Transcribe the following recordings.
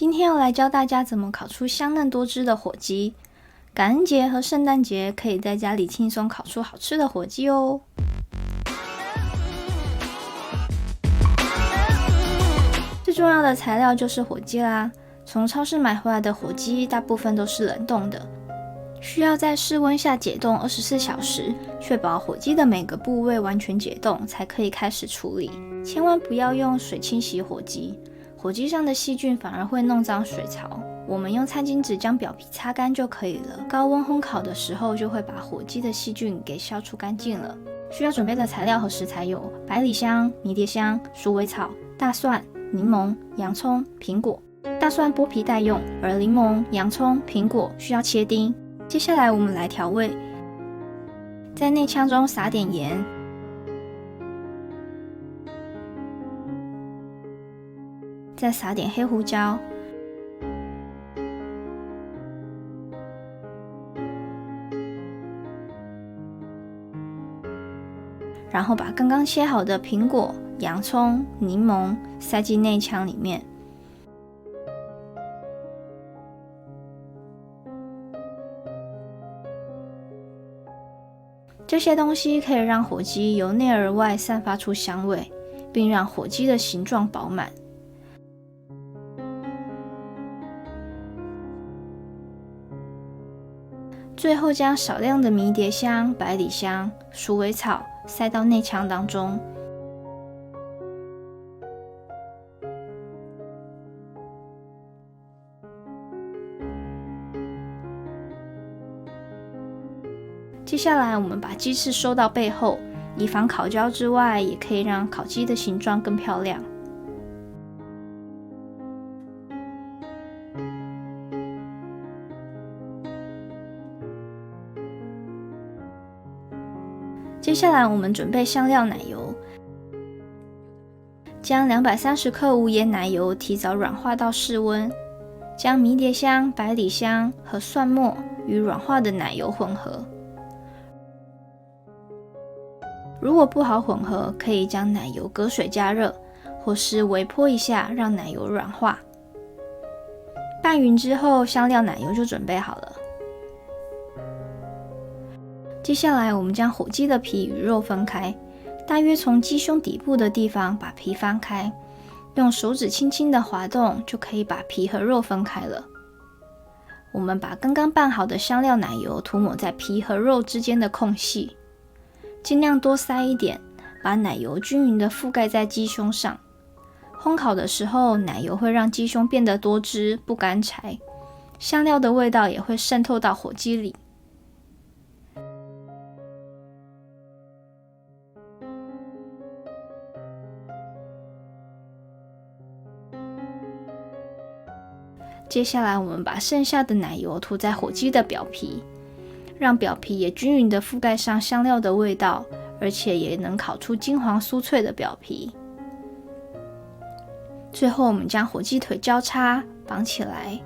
今天要来教大家怎么烤出香嫩多汁的火鸡。感恩节和圣诞节可以在家里轻松烤出好吃的火鸡哦。最重要的材料就是火鸡啦。从超市买回来的火鸡大部分都是冷冻的，需要在室温下解冻24小时，确保火鸡的每个部位完全解冻，才可以开始处理。千万不要用水清洗火鸡，火鸡上的细菌反而会弄脏水槽。我们用餐巾纸将表皮擦干就可以了。高温烘烤的时候，就会把火鸡的细菌给消除干净了。需要准备的材料和食材有百里香、迷迭香、鼠尾草、大蒜、柠檬、洋葱、苹果。大蒜剥皮待用，而柠檬、洋葱、苹果需要切丁。接下来我们来调味，在内腔中撒点盐，再撒点黑胡椒，然后把刚刚切好的苹果、洋葱、柠檬塞进内腔里面。这些东西可以让火鸡由内而外散发出香味，并让火鸡的形状饱满。最后将少量的迷迭香、百里香、鼠尾草塞到内腔当中。接下来我们把鸡翅收到背后，以防烤焦之外，也可以让烤鸡的形状更漂亮。接下来我们准备香料奶油，将230克无盐奶油提早软化到室温，将迷迭香、百里香和蒜末与软化的奶油混合。如果不好混合，可以将奶油隔水加热，或是微波一下让奶油软化。拌匀之后，香料奶油就准备好了。接下来我们将火鸡的皮与肉分开，大约从鸡胸底部的地方把皮翻开，用手指轻轻的滑动，就可以把皮和肉分开了。我们把刚刚拌好的香料奶油涂抹在皮和肉之间的空隙，尽量多塞一点，把奶油均匀地覆盖在鸡胸上。烘烤的时候，奶油会让鸡胸变得多汁不干柴，香料的味道也会渗透到火鸡里。接下来我们把剩下的奶油涂在火鸡的表皮，让表皮也均匀地覆盖上香料的味道，而且也能烤出金黄酥脆的表皮。最后我们将火鸡腿交叉绑起来。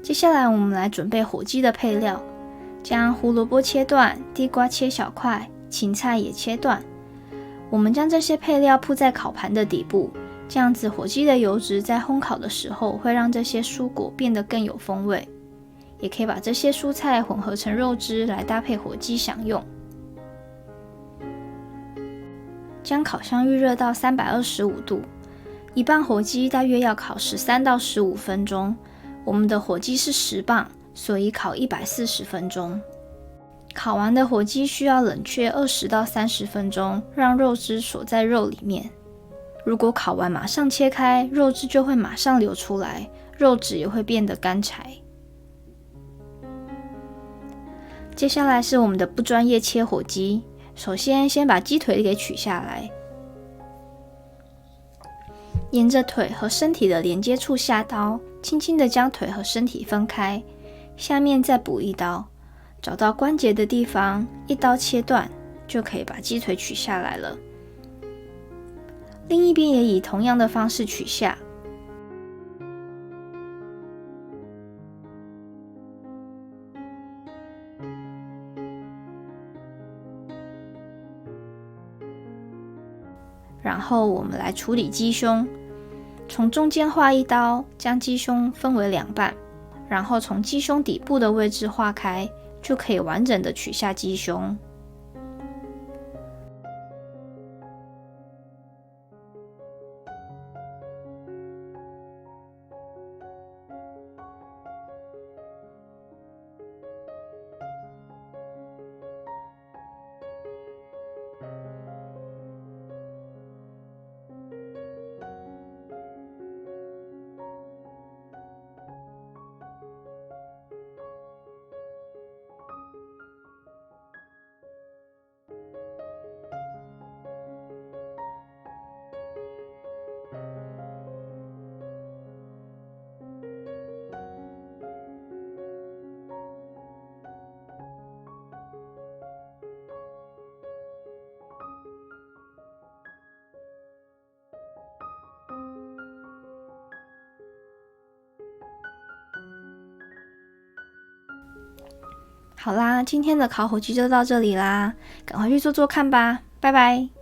接下来我们来准备火鸡的配料，将胡萝卜切断，地瓜切小块，芹菜也切断。我们将这些配料铺在烤盘的底部，这样子火鸡的油脂在烘烤的时候会让这些蔬果变得更有风味，也可以把这些蔬菜混合成肉汁来搭配火鸡享用。将烤箱预热到325度，一磅火鸡大约要烤13到15分钟。我们的火鸡是10磅，所以烤140分钟。烤完的火鸡需要冷却20到30分钟，让肉汁锁在肉里面。如果烤完马上切开，肉汁就会马上流出来，肉质也会变得干柴。接下来是我们的不专业切火鸡，首先把鸡腿给取下来，沿着腿和身体的连接处下刀，轻轻地将腿和身体分开，下面再补一刀，找到关节的地方，一刀切断，就可以把鸡腿取下来了。另一边也以同样的方式取下。然后我们来处理鸡胸。从中间划一刀，将鸡胸分为2半，然后从鸡胸底部的位置划开，就可以完整的取下鸡胸。好啦，今天的烤火鸡就到这里啦，赶快去做做看吧，拜拜。